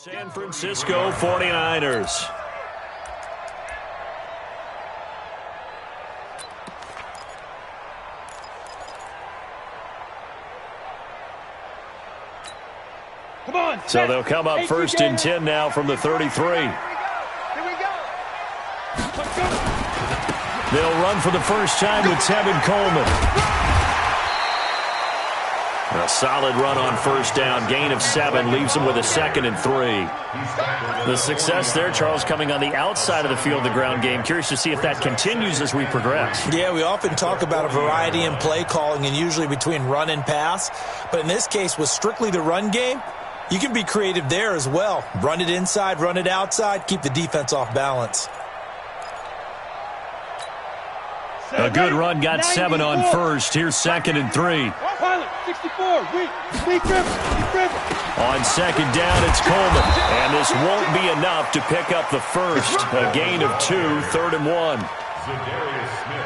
San Francisco 49ers. Come on. So they'll come up first and 10 now from the 33. Here we go. They'll run for the first time with Tevin Coleman. A solid run on first down. Gain of 7 leaves them with a 2nd and 3. The success there, Charles, coming on the outside of the field, the ground game. Curious to see if that continues as we progress. Yeah, we often talk about a variety in play calling and usually between run and pass. But in this case, with strictly the run game, you can be creative there as well. Run it inside, run it outside, keep the defense off balance. A good run, got 7 on first. Here's 2nd and 3. 64, weak grip. On second down, it's Coleman. And this won't be enough to pick up the first. A gain of 2, 3rd and 1.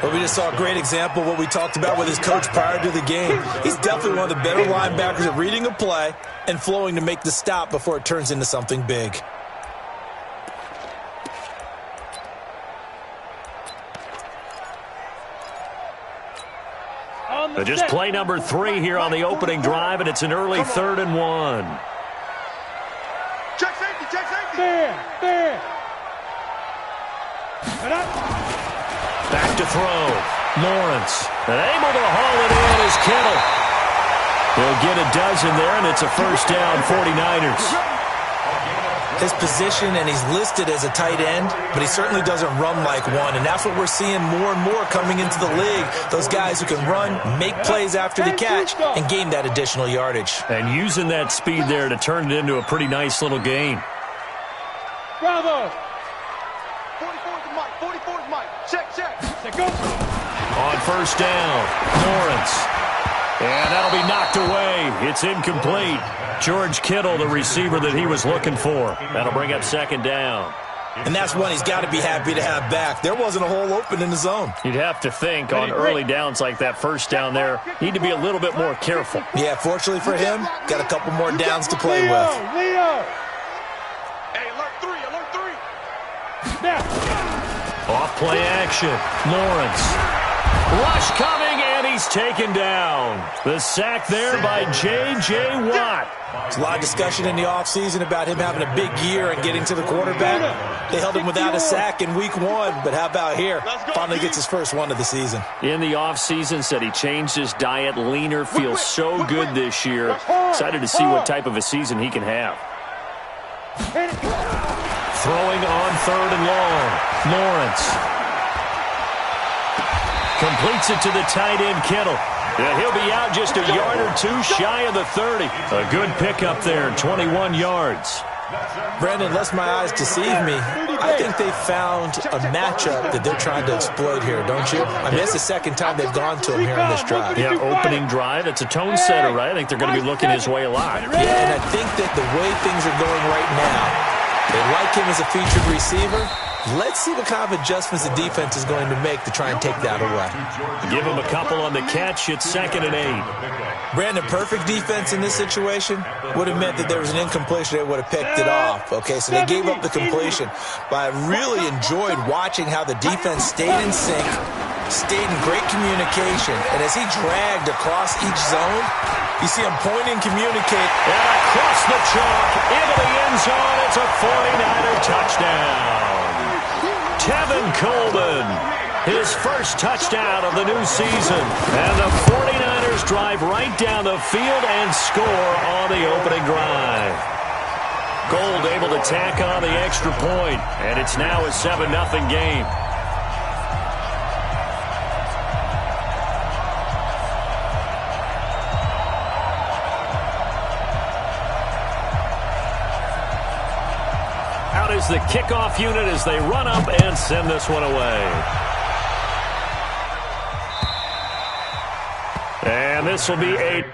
Well, we just saw a great example of what we talked about with his coach prior to the game. He's definitely one of the better linebackers at reading a play and flowing to make the stop before it turns into something big. Just play number 3 here on the opening drive, and it's an early 3rd and 1. Check safety. There. Back to throw. Lawrence. And able to haul it in is Kittle. He'll get a dozen there, and it's a first down, 49ers. His position, and he's listed as a tight end, but he certainly doesn't run like one, and that's what we're seeing more and more coming into the league. Those guys who can run, make plays after the catch, and gain that additional yardage. And using that speed there to turn it into a pretty nice little game. Bravo. 44's Mike. Check. Go. On first down, Lawrence. And that'll be knocked away. It's incomplete. George Kittle, the receiver that he was looking for. That'll bring up 2nd down. And that's one he's got to be happy to have back. There wasn't a hole open in the zone. You'd have to think on early downs like that first down there, need to be a little bit more careful. Yeah, fortunately for him, got a couple more downs to play with. Leo. Hey, alert 3. Now. Off play action. Lawrence. Rush coming, and he's taken down. The sack there by J.J. Watt. There's a lot of discussion in the offseason about him having a big year and getting to the quarterback. They held him without a sack in week 1, but how about here? Finally gets his first one of the season. In the offseason, said he changed his diet, leaner, feels so good this year. Excited to see what type of a season he can have. Throwing on 3rd and long. Lawrence. Completes it to the tight end, Kittle. Yeah, he'll be out just a yard or 2 shy of the 30. A good pickup there, 21 yards. Brandon, lest my eyes deceive me, I think they found a matchup that they're trying to exploit here, don't you? I mean, it's the second time they've gone to him here in this drive. Yeah, opening drive. It's a tone setter, right? I think they're going to be looking his way a lot. Yeah, and I think that the way things are going right now, they like him as a featured receiver. Let's see what kind of adjustments the defense is going to make to try and take that away. Give him a couple on the catch. It's 2nd and 8. Brandon, perfect defense in this situation would have meant that there was an incompletion. They would have picked it off. Okay, so they gave up the completion. But I really enjoyed watching how the defense stayed in sync, stayed in great communication. And as he dragged across each zone, you see him point and communicate. And across the chalk, into the end zone. It's a 49er touchdown. Tevin Coleman, his first touchdown of the new season. And the 49ers drive right down the field and score on the opening drive. Gold able to tack on the extra point, and it's now a 7-0 game. Out is the kickoff unit as they run up and send this one away. And this will be a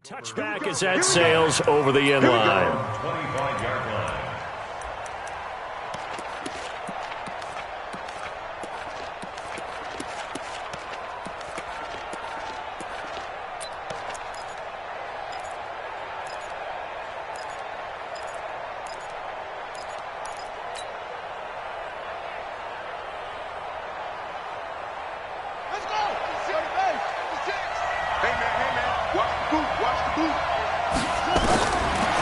Touchback as that sails over the end line. 25-yard line.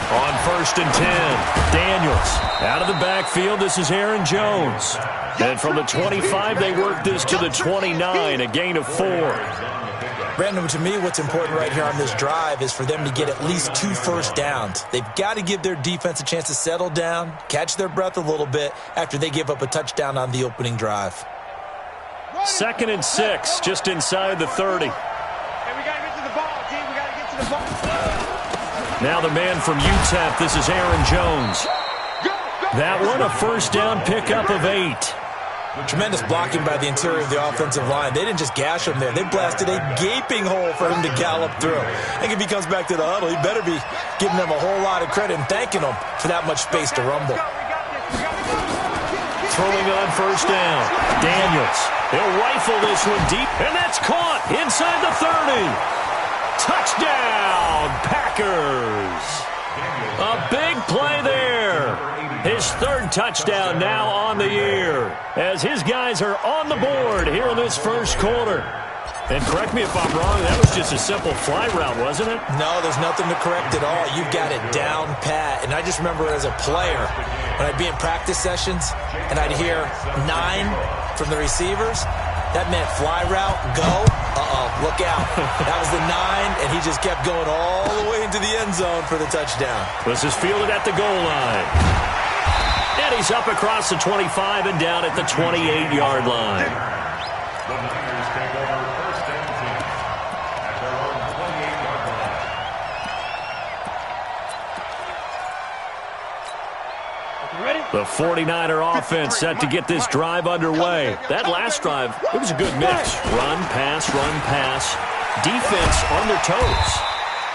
On 1st and 10, Daniels out of the backfield. This is Aaron Jones. And from the 25, they work this to the 29, a gain of 4. Brandon, to me, what's important right here on this drive is for them to get at least 2 first downs. They've got to give their defense a chance to settle down, catch their breath a little bit after they give up a touchdown on the opening drive. 2nd and 6, just inside the 30. Now the man from UTEP, this is Aaron Jones. That one, a first down pickup of 8. Tremendous blocking by the interior of the offensive line. They didn't just gash him there. They blasted a gaping hole for him to gallop through. I think if he comes back to the huddle, he better be giving them a whole lot of credit and thanking them for that much space to rumble. Throwing on first down, Daniels. He'll rifle this one deep, and that's caught inside the 30. Touchdown, Packers. A big play there. His 3rd touchdown now on the year as his guys are on the board here in this first quarter. And correct me if I'm wrong, that was just a simple fly route, wasn't it? No, there's nothing to correct at all. You've got it down pat. And I just remember as a player, when I'd be in practice sessions and I'd hear 9 from the receivers, that meant fly route, go. Look out. That was the 9, and he just kept going all the way into the end zone for the touchdown. This is fielded at the goal line. And he's up across the 25 and down at the 28-yard line. The Niners take over 1st and 10 at their own 28-yard line. The 49er offense set to get this drive underway. That last drive, it was a good mix. Run, pass, defense on their toes.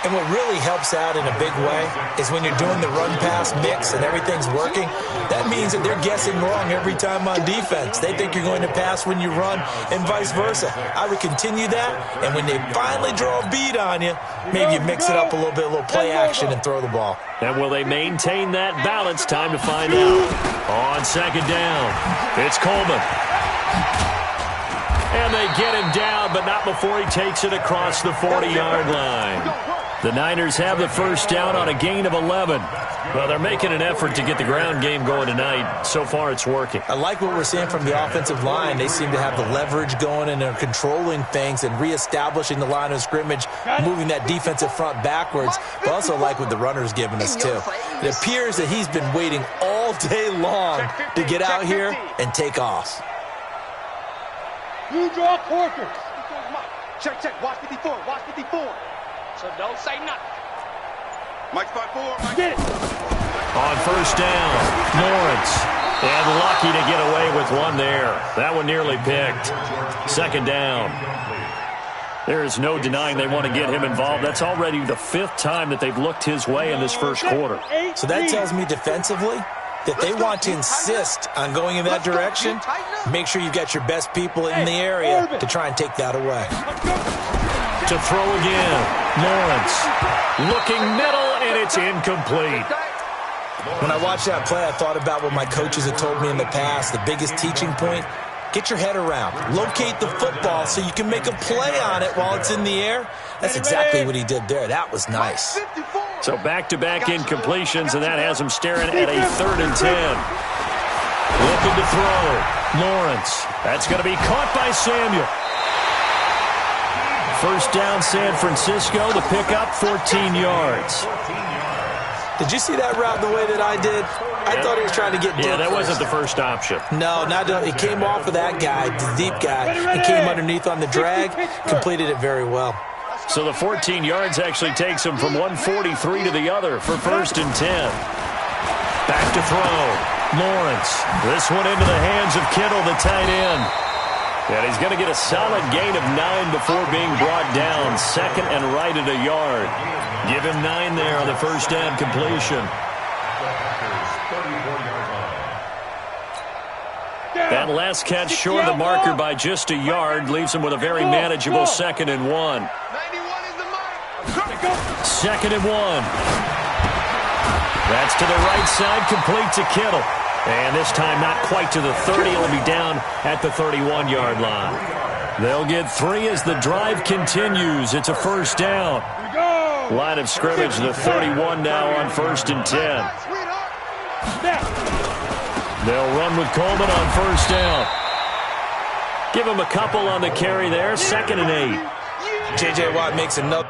And what really helps out in a big way is when you're doing the run-pass mix and everything's working, that means that they're guessing wrong every time on defense. They think you're going to pass when you run and vice versa. I would continue that, and when they finally draw a bead on you, maybe you mix it up a little bit, a little play action, and throw the ball. And will they maintain that balance? Time to find out. On 2nd down, it's Coleman. And they get him down, but not before he takes it across the 40-yard line. The Niners have the first down on a gain of 11. Well, they're making an effort to get the ground game going tonight. So far, it's working. I like what we're seeing from the offensive line. They seem to have the leverage going, and they're controlling things and reestablishing the line of scrimmage, moving that defensive front backwards. But also like what the runner's giving us, too. It appears that he's been waiting all day long to get out here and take off. You draw quarters. Check. Watch 54. So don't say nothing. Mike 5-4. Get it. On first down, Lawrence. And lucky to get away with one there. That one nearly picked. 2nd down. There is no denying they want to get him involved. That's already the 5th time that they've looked his way in this first quarter. So that tells me defensively that they want to insist on going in that direction. Make sure you've got your best people in the area to try and take that away. To throw again, Lawrence. Looking middle, and it's incomplete. When I watched that play, I thought about what my coaches had told me in the past. The biggest teaching point, get your head around. Locate the football so you can make a play on it while it's in the air. That's exactly what he did there. That was nice. So back-to-back incompletions, and that has him staring at a 3rd and 10. Looking to throw. Lawrence. That's going to be caught by Samuel. First down, San Francisco. The pickup, 14 yards. Did you see that route the way that I did? I thought he was trying to get deep. Yeah, that wasn't the first option. No, it came off of that guy, the deep guy. It came underneath on the drag, completed it very well. So the 14 yards actually takes him from 143 to the other for 1st and 10. Back to throw. Lawrence. This one into the hands of Kittle, the tight end. And he's going to get a solid gain of 9 before being brought down. Second and right at a yard. Give him 9 there on the first down completion. That last catch short of the marker by just a yard leaves him with a very manageable 2nd and 1. 91 is the mark. 2nd and 1. That's to the right side, complete to Kittle. And this time not quite to the 30. It'll be down at the 31-yard line. They'll get 3 as the drive continues. It's a first down. Line of scrimmage, the 31 now on 1st and 10. They'll run with Coleman on first down. Give him a couple on the carry there. 2nd and 8. J.J. Watt makes another.